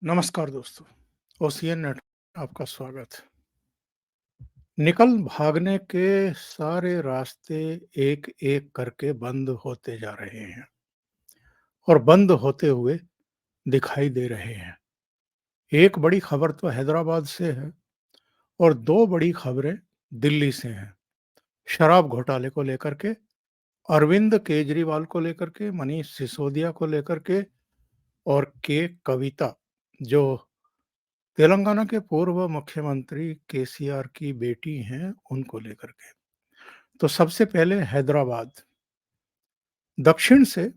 नमस्कार दोस्तों, ocean net आपका स्वागत। निकल भागने के सारे रास्ते एक-एक करके बंद होते जा रहे हैं और बंद होते हुए दिखाई दे रहे हैं। एक बड़ी खबर तो हैदराबाद से है और 2 बड़ी खबरें दिल्ली से हैं। शराब घोटाले को लेकर के, अरविंद केजरीवाल को लेकर के, मनीष सिसोदिया को लेकर के और कविता जो तेलंगाना के पूर्व मुख्यमंत्री केसीआर की बेटी हैं, उनको लेकर के। तो सबसे पहले हैदराबाद, दक्षिण से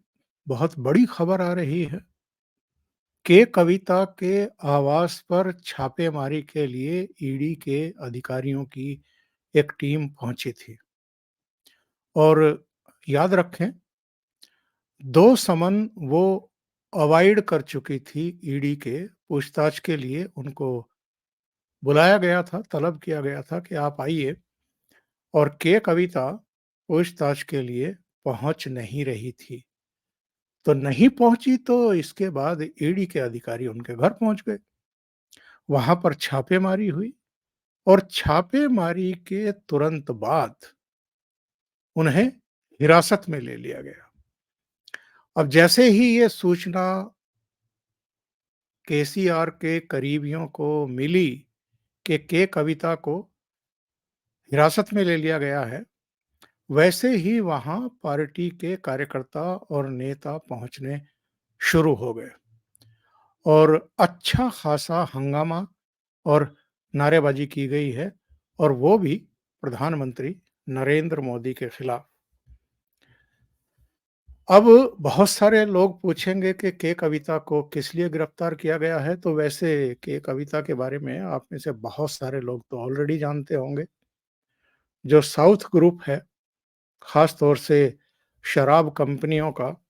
बहुत बड़ी खबर आ रही है। कविता के आवास पर छापेमारी के लिए ईडी के अधिकारियों की एक टीम पहुंची थी और याद रखें 2 समन वो अवॉइड कर चुकी थी ईडी के पूछताछ के लिए उनको बुलाया गया था, तलब किया गया था कि आप आइए और कविता पूछताछ के लिए पहुंच नहीं रही थी। तो नहीं पहुंची तो इसके बाद ईडी के अधिकारी उनके घर पहुंच गए। वहां पर छापेमारी हुई और छापेमारी के तुरंत बाद उन्हें हिरासत में ले लिया गया। अब जैसे ही ये सूचना केसीआर के करीबियों को मिली कि कविता को हिरासत में ले लिया गया है, वैसे ही वहां पार्टी के कार्यकर्ता और नेता पहुंचने शुरू हो गए और अच्छा खासा हंगामा और नारेबाजी की गई है और वो भी प्रधानमंत्री नरेंद्र मोदी के खिलाफ। अब बहुत सारे लोग पूछेंगे कि कविता को किस लिए गिरफ्तार किया गया है, तो वैसे कविता के बारे में आप में से बहुत सारे लोग तो ऑलरेडी जानते होंगे। जो साउथ ग्रुप है, खास तौर से शराब कंपनियों का,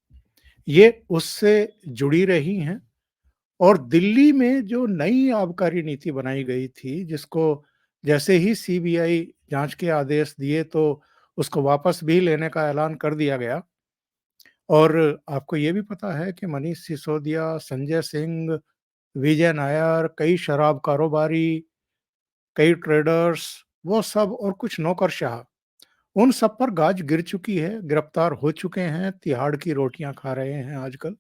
ये उससे जुड़ी रही हैं और दिल्ली में जो नई आबकारी नीति बनाई गई थी, जिसको जैसे ही सीबीआई जांच के आदेश दिए तो उसको वापस भी लेने का ऐलान कर दिया गया। और आपको ये भी पता है कि मनीष सिसोदिया, संजय सिंह, विजय नायर, कई शराब कारोबारी, कई ट्रेडर्स, वो सब और कुछ नौकरशाह, उन सब पर गाज गिर चुकी है, गिरफ्तार हो चुके हैं, तिहाड़ की रोटियां खा रहे हैं आजकल।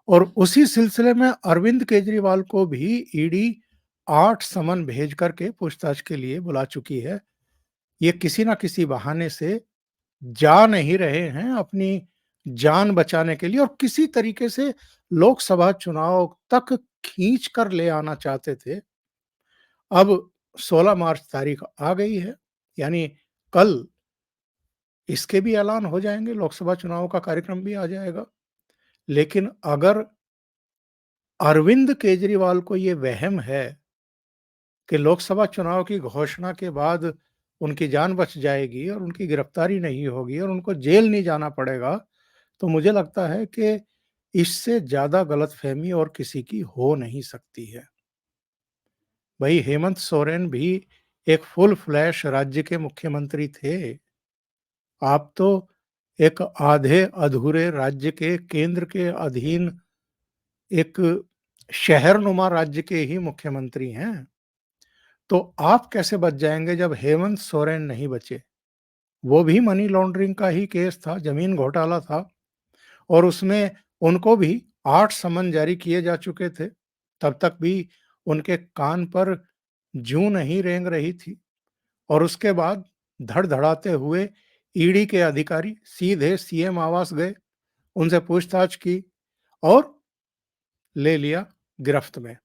और उसी सिलसिले में अरविंद केजरीवाल को भी ईडी 8 समन भेज करके पूछताछ के लिए बुला चुकी है। ये किसी न किसी बहाने से जा नहीं रहे हैं अपनी जान बचाने के लिए और किसी तरीके से लोकसभा चुनाव तक खींच कर ले आना चाहते थे। अब 16 मार्च तारीख आ गई है, यानी कल इसके भी ऐलान हो जाएंगे, लोकसभा चुनाव का कार्यक्रम भी आ जाएगा। लेकिन अगर अरविंद केजरीवाल को ये वहम है कि लोकसभा चुनाव की घोषणा के बाद उनकी जान बच जाएगी और उनकी गिरफ्तारी नहीं होगी और उनको जेल नहीं जाना पड़ेगा, तो मुझे लगता है कि इससे ज़्यादा गलतफ़हमी और किसी की हो नहीं सकती है। भई हेमंत सोरेन भी एक फुल फ्लैश राज्य के मुख्यमंत्री थे। आप तो एक आधे-अधूरे राज्य के केंद्र के अधीन एक शहरनुमा राज्य के ही मुख्यमंत्री हैं। तो आप कैसे बच जाएँगे जब हेमंत सोरेन नहीं बचे? वो भी मनी लॉन्ड्रिंग का ही केस था, ज़मीन घोटाला था और उसमें उनको भी 8 समन जारी किए जा चुके थे। तब तक भी उनके कान पर जूं नहीं रेंग रही थी और उसके बाद धड़धड़ाते हुए ईडी के अधिकारी सीधे सीएम आवास गए, उनसे पूछताछ की और ले लिया गिरफ्त में,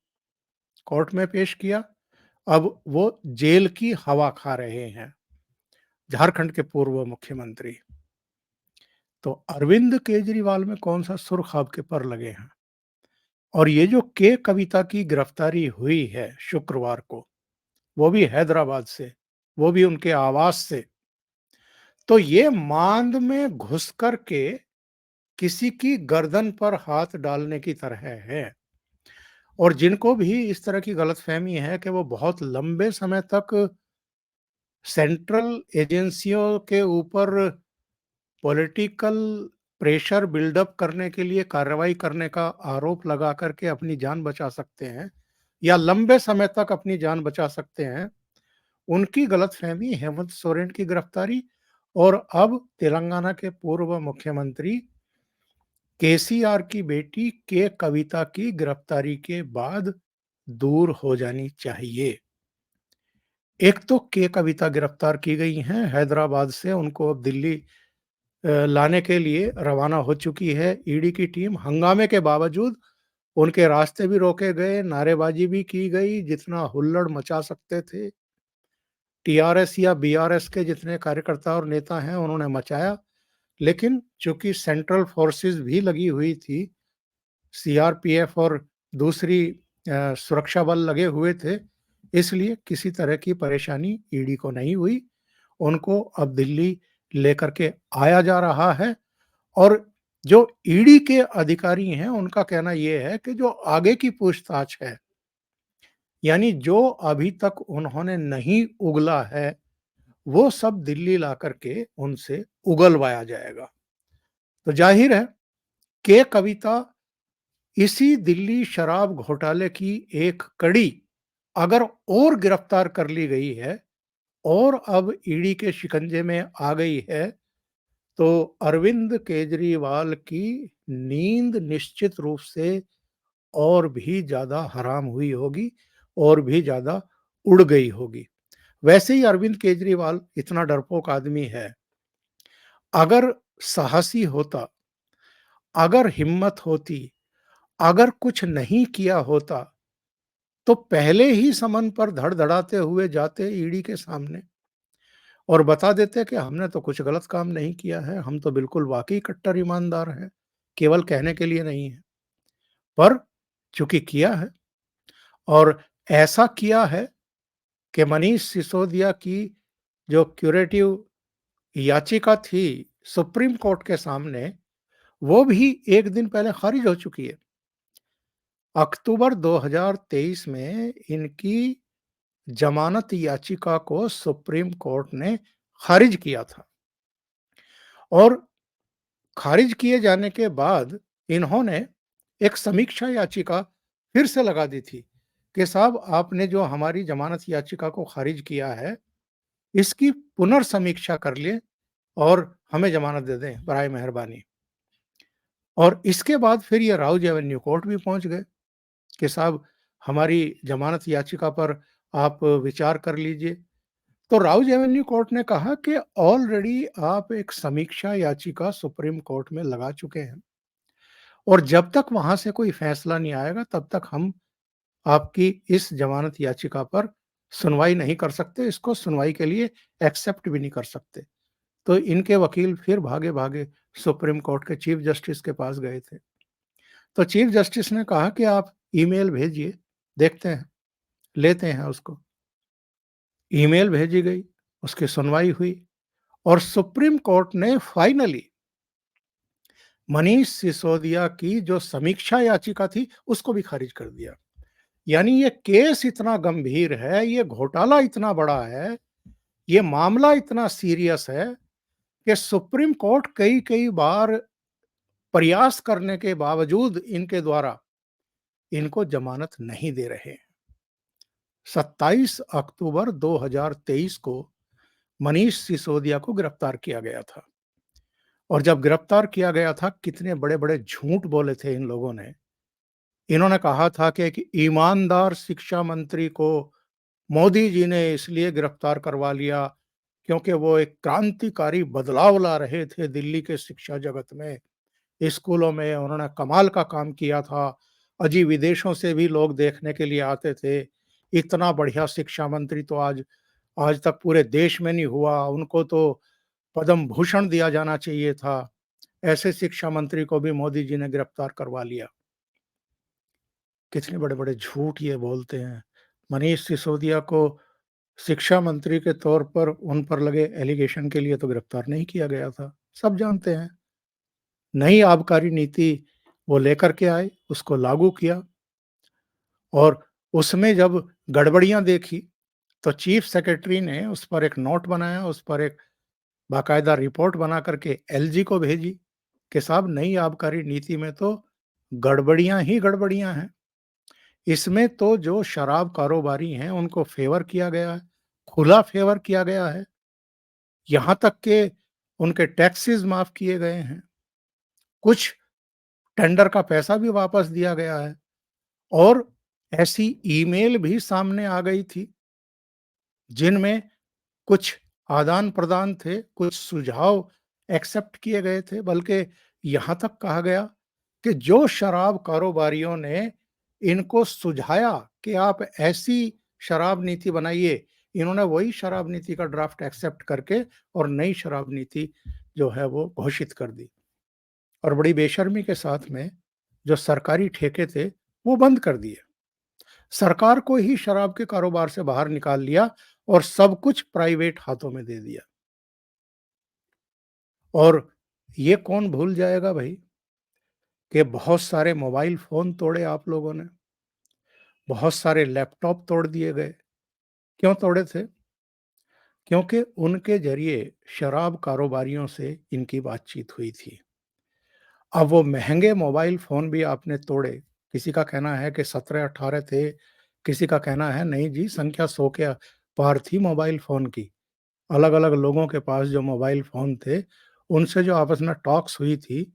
कोर्ट में पेश किया। अब वो जेल की हवा खा रहे हैं, झारखंड के पूर्व मुख्यमंत्री। तो अरविंद केजरीवाल में कौन-सा सुर्ख आपके पर लगे हैं? और ये जो कविता की गिरफ्तारी हुई है शुक्रवार को, वो भी हैदराबाद से, वो भी उनके आवास से, तो ये मांद में घुस कर के किसी की गर्दन पर हाथ डालने की तरह है। और जिनको भी इस तरह की गलतफ़हमी है कि वो बहुत लंबे समय तक सेंट्रल एजेंसियों के ऊपर पॉलिटिकल प्रेशर बिल्डअप करने के लिए कार्रवाई करने का आरोप लगा करके अपनी जान बचा सकते हैं या लंबे समय तक अपनी जान बचा सकते हैं, उनकी गलतफहमी हेमंत सोरेन की गिरफ्तारी और अब तेलंगाना के पूर्व मुख्यमंत्री केसीआर की बेटी के कविता की गिरफ्तारी के बाद दूर हो जानी चाहिए। एक तो के कविता गिरफ्तार की गई हैं हैदराबाद से, उनको अब दिल्ली लाने के लिए रवाना हो चुकी है ईडी की टीम। हंगामे के बावजूद उनके रास्ते भी रोके गए, नारेबाजी भी की गई, जितना हुल्लड़ मचा सकते थे टीआरएस या बीआरएस के जितने कार्यकर्ता और नेता हैं उन्होंने मचाया। लेकिन चूंकि सेंट्रल फोर्सेस भी लगी हुई थी, सीआरपीएफ और दूसरी सुरक्षा बल लगे हुए थे, इसलिए किसी तरह की परेशानी ईडी को नहीं हुई। उनको अब दिल्ली लेकर के आया जा रहा है और जो ईडी के अधिकारी हैं उनका कहना ये है कि जो आगे की पूछताछ है, यानी जो अभी तक उन्होंने नहीं उगला है, वो सब दिल्ली ला करके उनसे उगलवाया जाएगा। तो जाहिर है के कविता इसी दिल्ली शराब घोटाले की एक कड़ी अगर और गिरफ्तार कर ली गई है और अब ईडी के शिकंजे में आ गई है, तो अरविंद केजरीवाल की नींद निश्चित रूप से और भी ज़्यादा हराम हुई होगी और भी ज़्यादा उड़ गई होगी। वैसे ही अरविंद केजरीवाल इतना डरपोक आदमी है, अगर साहसी होता, अगर हिम्मत होती, अगर कुछ नहीं किया होता, तो पहले ही समन पर धड़धड़ाते हुए जाते ईडी के सामने और बता देते कि हमने तो कुछ गलत काम नहीं किया है, हम तो बिल्कुल वाक़ई कट्टर ईमानदार हैं, केवल कहने के लिए नहीं है। पर चूँकि किया है और ऐसा किया है कि मनीष सिसोदिया की जो क्यूरेटिव याचिका थी सुप्रीम कोर्ट के सामने, वो भी 1 दिन पहले खारिज हो चुकी है। अक्टूबर 2023 में इनकी जमानत याचिका को सुप्रीम कोर्ट ने खारिज किया था और खारिज किए जाने के बाद इन्होंने एक समीक्षा याचिका फिर से लगा दी थी कि साहब आपने जो हमारी जमानत याचिका को खारिज किया है, इसकी पुनर्समीक्षा कर लें और हमें जमानत दे दें बराए मेहरबानी। और इसके बाद फिर ये राउज एवेन्यू कोर्ट भी पहुंच गए कि साहब हमारी जमानत याचिका पर आप विचार कर लीजिए। तो राउज एवेन्यू कोर्ट ने कहा कि ऑलरेडी आप एक समीक्षा याचिका सुप्रीम कोर्ट में लगा चुके हैं और जब तक वहां से कोई फैसला नहीं आएगा तब तक हम आपकी इस जमानत याचिका पर सुनवाई नहीं कर सकते, इसको सुनवाई के लिए एक्सेप्ट भी नहीं कर सकते। तो इनके वकील फिर भागे-भागे सुप्रीम कोर्ट के चीफ जस्टिस के पास गए थे। तो चीफ जस्टिस ने कहा कि आप ईमेल भेजिए, देखते हैं, लेते हैं उसको। ईमेल भेजी गई, उसकी सुनवाई हुई और सुप्रीम कोर्ट ने फाइनली मनीष सिसोदिया की जो समीक्षा याचिका थी, उसको भी खारिज कर दिया। यानी ये केस इतना गंभीर है, ये घोटाला इतना बड़ा है, ये मामला इतना सीरियस है कि सुप्रीम कोर्ट कई-कई बार प्रयास करने के बावजूद इनके द्वारा इनको जमानत नहीं दे रहे। 27 अक्टूबर 2023 को मनीष सिसोदिया को गिरफ्तार किया गया था और जब गिरफ्तार किया गया था, कितने बड़े-बड़े झूठ बोले थे इन लोगों ने। इन्होंने कहा था कि एक ईमानदार शिक्षा मंत्री को मोदी जी ने इसलिए गिरफ्तार करवा लिया क्योंकि वो एक क्रांतिकारी बदलाव ला रहे थे दिल्ली के शिक्षा जगत में। स्कूलों में उन्होंने कमाल का काम किया था। अजी विदेशों से भी लोग देखने के लिए आते थे। इतना बढ़िया शिक्षा मंत्री तो आज आज तक पूरे देश में नहीं हुआ। उनको तो पद्म भूषण दिया जाना चाहिए था। ऐसे शिक्षा मंत्री को भी मोदी जी ने गिरफ्तार करवा लिया। कितने बड़े-बड़े झूठ ये बोलते हैं। मनीष सिसोदिया को शिक्षा मंत्री के तौर पर उन पर लगे एलिगेशन के लिए तो गिरफ्तार नहीं किया गया था। सब जानते हैं। नई आबकारी नीति वो लेकर के आए, उसको लागू किया और उसमें जब गड़बड़ियाँ देखी, तो चीफ सेक्रेटरी ने उस पर एक नोट बनाया, उस पर एक बाकायदा रिपोर्ट बना करके एलजी को भेजी कि साहब नई आबकारी नीति में तो गड़बड़ियाँ ही गड़बड़ियाँ हैं। इसमें तो जो शराब कारोबारी हैं उनको फ़ेवर किया गया है, खुला फ़ेवर किया गया है। यहाँ तक कि उनके टैक्सेस माफ़ किए गए हैं। कुछ टेंडर का पैसा भी वापस दिया गया है और ऐसी ईमेल भी सामने आ गई थी, जिनमें कुछ आदान-प्रदान थे, कुछ सुझाव एक्सेप्ट किए गए थे, बल्कि यहाँ तक कहा गया कि जो शराब कारोबारियों ने इनको सुझाया कि आप ऐसी शराब नीति बनाइए, इन्होंने वही शराब नीति का ड्राफ्ट एक्सेप्ट करके और नई शराब नीति जो है वो घोषित कर दी। और बड़ी बेशर्मी के साथ में जो सरकारी ठेके थे, वो बंद कर दिए। सरकार को ही शराब के कारोबार से बाहर निकाल लिया और सब कुछ प्राइवेट हाथों में दे दिया। और ये कौन भूल जाएगा भई कि बहुत सारे मोबाइल फ़ोन तोड़े आप लोगों ने, बहुत सारे लैपटॉप तोड़ दिए गए। क्यों तोड़े थे? क्योंकि उनके ज़रिए शराब कारोबारियों से इनकी बातचीत हुई थी। अब वो महँगे मोबाइल फ़ोन भी आपने तोड़े। किसी का कहना है कि 17-18 थे, किसी का कहना है नहीं जी संख्या 100 के पार थी मोबाइल फ़ोन की। अलग-अलग लोगों के पास जो मोबाइल फ़ोन थे, उनसे जो आपस में टॉक्स हुई थी,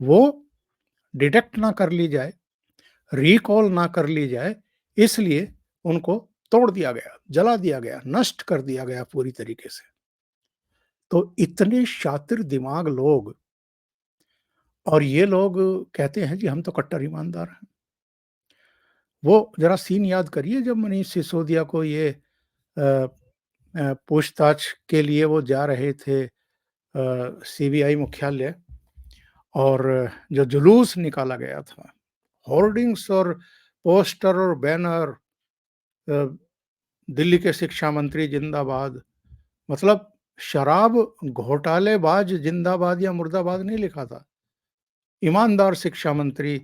वो डिटेक्ट ना कर ली जाए, रिकॉल ना कर ली जाए, इसलिए उनको तोड़ दिया गया, जला दिया गया, नष्ट कर दिया गया पूरी तरीके से। तो इतने शातिर दिमाग लोग और ये लोग कहते हैं जी हम तो कट्टर ईमानदार हैं। वो ज़रा सीन याद करिए जब मनीष सिसोदिया को ये पूछताछ के लिए वो जा रहे थे सीबीआई मुख्यालय और जो जुलूस निकाला गया था, होर्डिंग्स और पोस्टर और बैनर अ, दिल्ली के शिक्षा मंत्री जिंदाबाद मतलब शराब घोटालेबाज जिंदाबाद या मुर्दाबाद नहीं लिखा था। ईमानदार शिक्षा मंत्री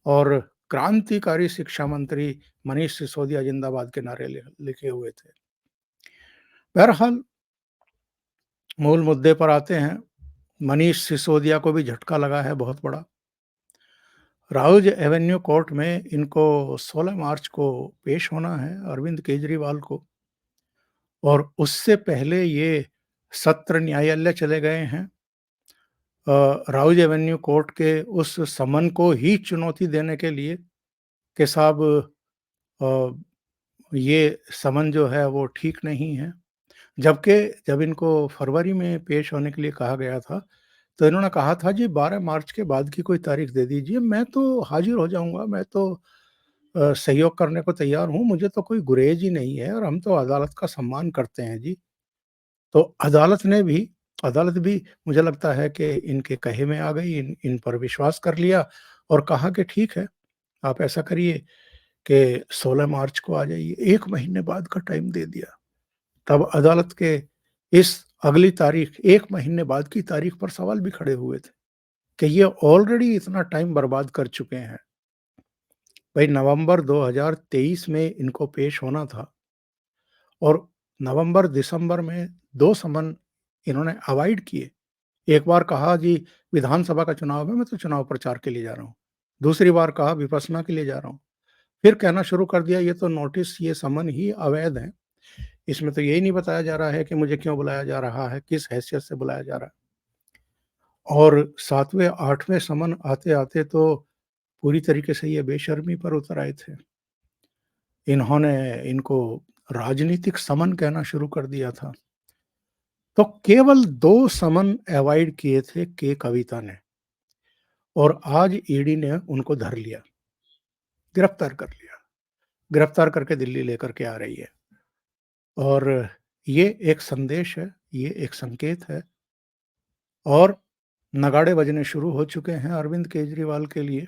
और क्रांतिकारी शिक्षा मंत्री मनीष सिसोदिया जिंदाबाद के नारे लिखे हुए थे। बहरहाल मूल मुद्दे पर आते हैं। मनीष सिसोदिया को भी झटका लगा है बहुत बड़ा। राउज एवेन्यू कोर्ट में इनको 16 मार्च को पेश होना है अरविंद केजरीवाल को और उससे पहले ये सत्र न्यायालय चले गए हैं। राउज एवेन्यू कोर्ट के उस समन को ही चुनौती देने के लिए कि साहब अ, ये समन जो है वो ठीक नहीं है। जबकि जब इनको फरवरी में पेश होने के लिए कहा गया था, तो इन्होंने कहा था जी 12 मार्च के बाद की कोई तारीख दे दीजिए, मैं तो हाज़िर हो जाऊँगा, मैं तो सहयोग करने को तैयार हूँ, मुझे तो कोई गुरेज ही नहीं है और हम तो अदालत का सम्मान करते हैं जी। तो अदालत भी मुझे लगता है कि इनके कहे में आ गई, इन पर विश्वास कर लिया और कहा कि ठीक है, आप ऐसा करिए कि 16 मार्च को आ जाइए, 1 महीने बाद का टाइम दे दिया। तब अदालत के इस अगली तारीख 1 महीने बाद की तारीख पर सवाल भी खड़े हुए थे कि ये ऑलरेडी इतना टाइम बर्बाद कर चुके हैं। भई नवंबर 2023 में इनको पेश होना था और नवंबर-दिसंबर में 2 समन इन्होंने अवॉइड किए। एक बार कहा जी विधानसभा का चुनाव है, मैं तो चुनाव प्रचार के लिए जा रहा हूँ। दूसरी बार कहा विपश्यना के लिए जा रहा हूँ। फिर कहना शुरू कर दिया ये तो नोटिस, ये समन ही अवैध हैं। इसमें तो यही नहीं बताया जा रहा है कि मुझे क्यों बुलाया जा रहा है, किस हैसियत से बुलाया जा रहा है। और 7वें 8वें समन आते-आते तो पूरी तरीके से ये बेशर्मी पर उतर आए थे। इन्होंने इनको राजनीतिक समन कहना शुरू कर दिया था। तो केवल 2 समन अवॉइड किए थे के कविता ने और आज ईडी ने उनको धर लिया, गिरफ्तार कर लिया। गिरफ्तार करके दिल्ली लेकर के आ रही है और ये एक संदेश है, ये एक संकेत है और नगाड़े बजने शुरू हो चुके हैं अरविंद केजरीवाल के लिए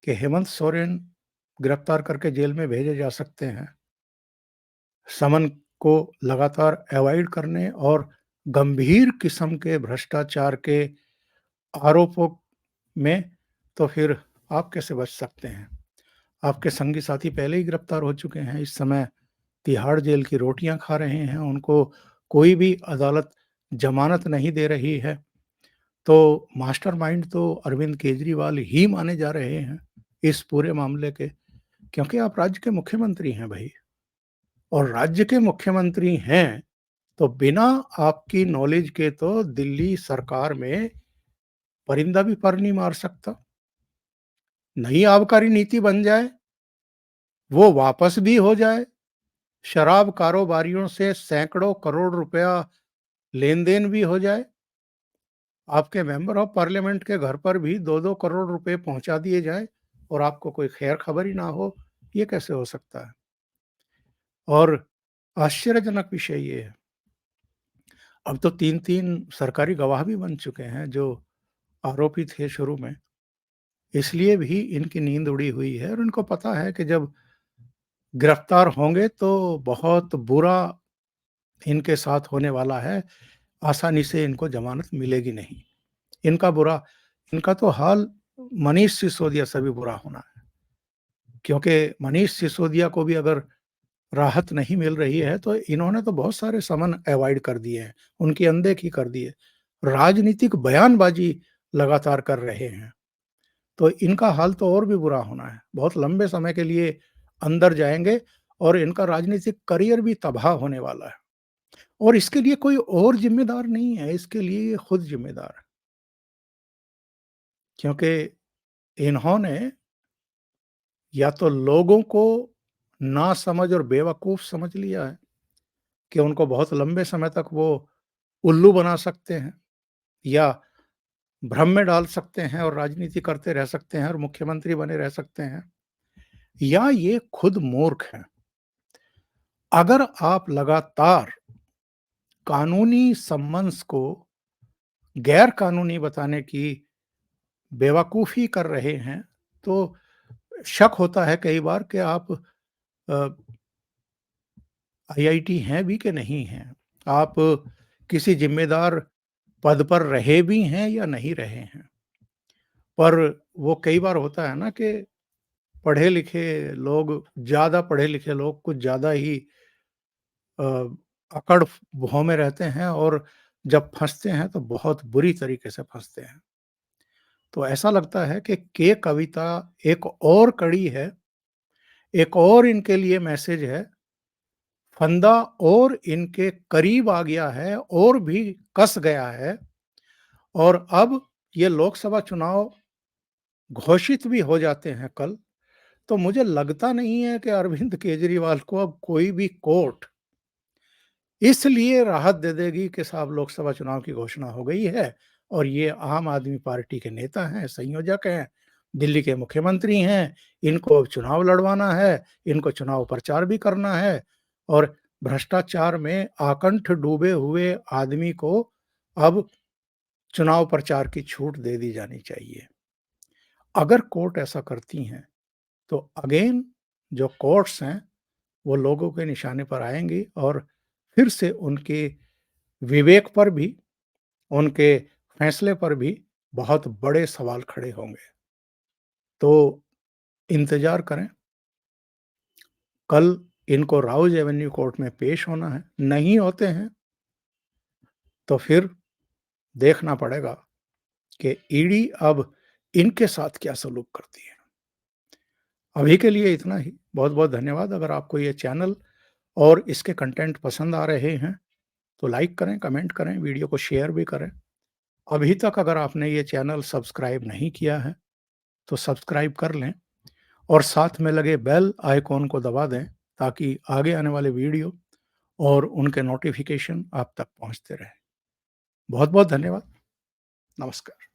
कि हेमंत सोरेन गिरफ्तार करके जेल में भेजे जा सकते हैं। समन को लगातार अवॉइड करने और गंभीर किस्म के भ्रष्टाचार के आरोपों में तो फिर आप कैसे बच सकते हैं? आपके संगी साथी पहले ही गिरफ्तार हो चुके हैं, इस समय तिहाड़ जेल की रोटियाँ खा रहे हैं, उनको कोई भी अदालत ज़मानत नहीं दे रही है। तो मास्टरमाइंड तो अरविंद केजरीवाल ही माने जा रहे हैं इस पूरे मामले के, क्योंकि आप राज्य के मुख्यमंत्री हैं भई, और राज्य के मुख्यमंत्री हैं, तो बिना आपकी नॉलेज के तो दिल्ली सरकार में परिंदा भी पर नहीं मार सकता। नई आबकारी नीति बन जाए, वो वापस भी हो जाए, शराब कारोबारियों से सैकड़ों करोड़ रुपया लेन-देन भी हो जाए, आपके मेंबर ऑफ पार्लियामेंट के घर पर भी 2-2 करोड़ रुपए पहुँचा दिए जाएँ और आपको कोई खैर खबर ही ना हो, ये कैसे हो सकता है? और आश्चर्यजनक विषय ये है, अब तो 3-3 सरकारी गवाह भी बन चुके हैं जो आरोपी थे शुरू में, इसलिए भी इनकी नींद उड़ी हुई है और इनको पता है कि जब गिरफ्तार होंगे तो बहुत बुरा इनके साथ होने वाला है, आसानी से इनको ज़मानत मिलेगी नहीं। इनका बुरा इनका तो हाल मनीष सिसोदिया से भी बुरा होना है, क्योंकि मनीष सिसोदिया को भी अगर राहत नहीं मिल रही है, तो इन्होंने तो बहुत सारे समन अवॉइड कर दिए हैं, उनकी अनदेखी कर दी है। राजनीतिक बयानबाज़ी लगातार कर रहे हैं, तो इनका हाल तो और भी बुरा होना है। बहुत लंबे समय के लिए अंदर जाएँगे और इनका राजनीतिक करियर भी तबाह होने वाला है, और इसके लिए कोई और ज़िम्मेदार नहीं है, इसके लिए ये खुद ज़िम्मेदार है। क्योंकि इन्होंने या तो लोगों को नासमझ और बेवकूफ़ समझ लिया है कि उनको बहुत लंबे समय तक वो उल्लू बना सकते हैं या भ्रम में डाल सकते हैं और राजनीति करते रह सकते हैं और मुख्यमंत्री बने रह सकते हैं, या ये खुद मूर्ख हैं। अगर आप लगातार कानूनी सम्मन्स को गैर कानूनी बताने की बेवकूफ़ी कर रहे हैं, तो शक होता है कई बार कि आप आईआईटी हैं भी कि नहीं हैं? आप किसी ज़िम्मेदार पद पर रहे भी हैं या नहीं रहे हैं? पर वो कई बार होता है ना कि पढ़े-लिखे लोग, ज़्यादा पढ़े-लिखे लोग कुछ ज़्यादा ही अ, अकड़ भौं में रहते हैं और जब फँसते हैं तो बहुत बुरी तरीके से फँसते हैं। तो ऐसा लगता है कि के कविता एक और कड़ी है, एक और इनके लिए मैसेज है, फंदा और इनके करीब आ गया है और भी कस गया है, और अब ये लोकसभा चुनाव घोषित भी हो जाते हैं कल, तो मुझे लगता नहीं है कि अरविंद केजरीवाल को अब कोई भी कोर्ट इसलिए राहत दे देगी कि साहब लोकसभा चुनाव की घोषणा हो गई है और ये आम आदमी पार्टी के नेता हैं, संयोजक हैं, दिल्ली के मुख्यमंत्री हैं, इनको अब चुनाव लड़वाना है, इनको चुनाव प्रचार भी करना है, और भ्रष्टाचार में आकंठ डूबे हुए आदमी को अब चुनाव प्रचार की छूट दे दी जानी चाहिए। अगर कोर्ट ऐसा करती हैं, तो अगेन जो कोर्ट्स हैं, वो लोगों के निशाने पर आएँगी और फिर से उनके विवेक पर भी, उनके फैसले पर भी बहुत बड़े सवाल खड़े होंगे। तो इंतज़ार करें, कल इनको राउज़ एवेन्यू कोर्ट में पेश होना है, नहीं होते हैं, तो फिर देखना पड़ेगा कि ईडी अब इनके साथ क्या सलूक करती है। अभी के लिए इतना ही। बहुत-बहुत धन्यवाद। अगर आपको ये चैनल और इसके कंटेंट पसंद आ रहे हैं, तो लाइक करें, कमेंट करें, वीडियो को शेयर भी करें। अभी तक अगर आपने ये चैनल सब्सक्राइब नहीं किया है, तो सब्सक्राइब कर लें और साथ में लगे बेल आइकॉन को दबा दें, ताकि आगे आने वाले वीडियो और उनके नोटिफ़िकेशन आप तक पहुँचते रहें। बहुत-बहुत धन्यवाद। नमस्कार।